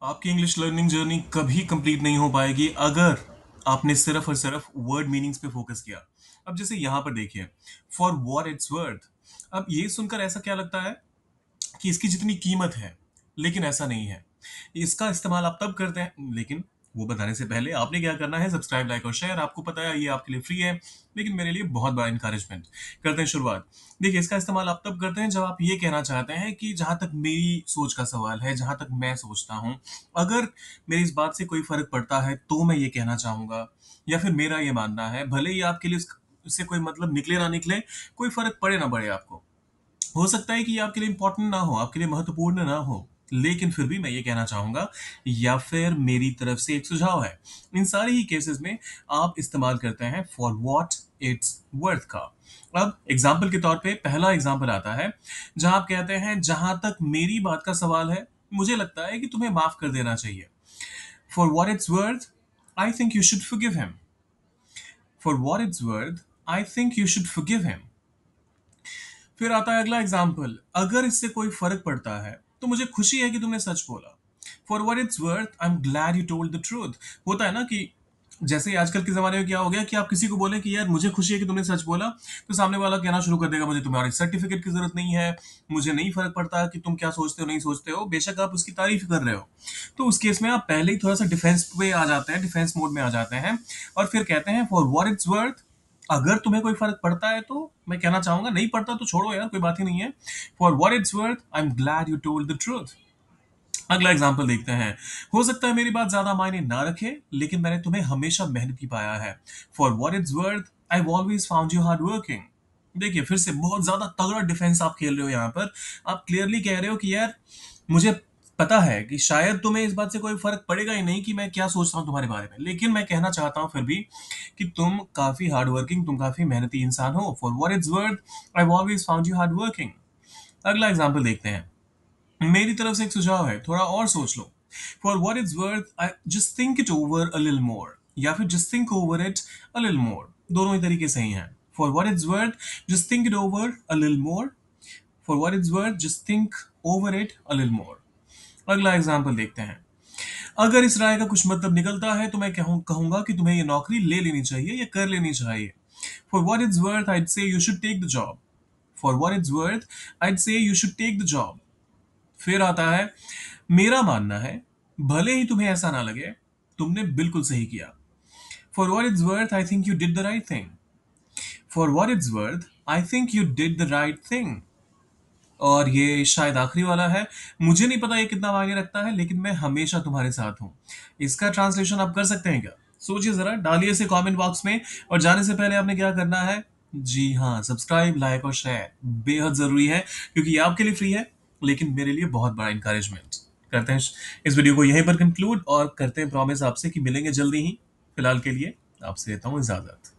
आपकी English learning journey कभी complete नहीं हो पाएगी अगर आपने सिर्फ और सिर्फ वर्ड मीनिंग्स पे फोकस किया। अब जैसे यहां पर देखिए, फॉर वॉट इट्स वर्थ। अब ये सुनकर ऐसा क्या लगता है कि इसकी जितनी कीमत है, लेकिन ऐसा नहीं है। इसका इस्तेमाल आप तब करते हैं, लेकिन वो बताने से पहले आपने क्या करना है, सब्सक्राइब, लाइक और शेयर। आपको पता है ये आपके लिए फ्री है, लेकिन मेरे लिए बहुत बड़ा इंकरेजमेंट। करते हैं शुरुआत। देखिए, इसका इस्तेमाल आप तब करते हैं जब आप ये कहना चाहते हैं कि जहां तक मेरी सोच का सवाल है, जहां तक मैं सोचता हूं, अगर मेरी इस बात से कोई फर्क पड़ता है तो मैं ये कहना चाहूंगा, या फिर मेरा ये मानना है, भले ही आपके लिए इससे कोई मतलब निकले ना निकले, कोई फर्क पड़े ना पड़े आपको। हो सकता है कि ये आपके लिए इंपॉर्टेंट ना हो, आपके लिए महत्वपूर्ण ना हो, लेकिन फिर भी मैं ये कहना चाहूंगा, या फिर मेरी तरफ से एक सुझाव है। इन सारे ही केसेस में आप इस्तेमाल करते हैं फॉर व्हाट इट्स वर्थ का। अब एग्जाम्पल के तौर पे पहला एग्जाम्पल आता है, जहां आप कहते हैं जहां तक मेरी बात का सवाल है, मुझे लगता है कि तुम्हें माफ कर देना चाहिए। For what it's worth, I think you should forgive him. For what it's worth, I think you should forgive him. फिर आता है अगला एग्जाम्पल, अगर इससे कोई फर्क पड़ता है तो मुझे खुशी है कि तुमने सच बोला। For what it's worth, I am glad you told the truth. होता है ना कि जैसे आजकल के जमाने में क्या हो गया कि आप किसी को बोले कि यार मुझे खुशी है कि तुमने सच बोला, तो सामने वाला कहना शुरू कर देगा मुझे तुम्हारी सर्टिफिकेट की जरूरत नहीं है, मुझे नहीं फर्क पड़ता कि तुम क्या सोचते हो नहीं सोचते हो, बेशक आप उसकी तारीफ कर रहे हो। तो उस केस में आप पहले ही थोड़ा सा डिफेंस पे आ जाते हैं, डिफेंस मोड में आ जाते हैं, और फिर कहते हैं फॉर वॉट इट्स वर्थ, अगर तुम्हें कोई फर्क पड़ता है तो मैं कहना चाहूंगा, नहीं पड़ता तो छोड़ो यार, कोई बात ही नहीं है। For what it's worth, I am glad you told the truth. अगला एग्जाम्पल देखते हैं। हो सकता है मेरी बात ज्यादा मायने ना रखे, लेकिन मैंने तुम्हें हमेशा मेहनती पाया है। For what it's worth, I always found you hard working. देखिए, फिर से बहुत ज्यादा तगड़ा डिफेंस आप खेल रहे हो यहाँ पर। आप क्लियरली कह रहे हो कि यार मुझे पता है कि शायद तुम्हें इस बात से कोई फर्क पड़ेगा ही नहीं कि मैं क्या सोचता हूँ तुम्हारे बारे में, लेकिन मैं कहना चाहता हूँ फिर भी कि तुम काफी हार्ड वर्किंग, तुम काफी मेहनती इंसान हो। For what it's worth, I always found you hard working. अगला एग्जाम्पल देखते हैं। मेरी तरफ से एक सुझाव है, थोड़ा और सोच लो। For what it's worth, I just think it over a little more, या फिर just think over it a little more. दोनों ही तरीके सही हैं। For what it's worth, just think it over a little more. For what it's worth, just think over it a little more. अगला example देखते हैं। अगर इस राय का कुछ मतलब निकलता है तो मैं कहूंगा कि तुम्हें ये नौकरी ले लेनी चाहिए या कर लेनी चाहिए। For what it's worth, I'd say you should take the job. For what it's worth, I'd say you should take the job. फिर आता है, मेरा मानना है, भले ही तुम्हें ऐसा ना लगे, तुमने बिल्कुल सही किया। For what it's worth, I think you did the right thing. For what it's worth, I think you did the right thing. और ये शायद आखिरी वाला है। मुझे नहीं पता ये कितना मायने रखता है, लेकिन मैं हमेशा तुम्हारे साथ हूं। इसका ट्रांसलेशन आप कर सकते हैं क्या? सोचिए जरा, डालिए इसे कमेंट बॉक्स में। और जाने से पहले आपने क्या करना है, जी हाँ, सब्सक्राइब, लाइक और शेयर बेहद जरूरी है, क्योंकि ये आपके लिए फ्री है, लेकिन मेरे लिए बहुत बड़ा इंकरेजमेंट। करते हैं इस वीडियो को यहीं पर कंक्लूड, और करते हैं प्रॉमिस आपसे कि मिलेंगे जल्दी ही। फिलहाल के लिए आपसे लेता हूँ इजाजत।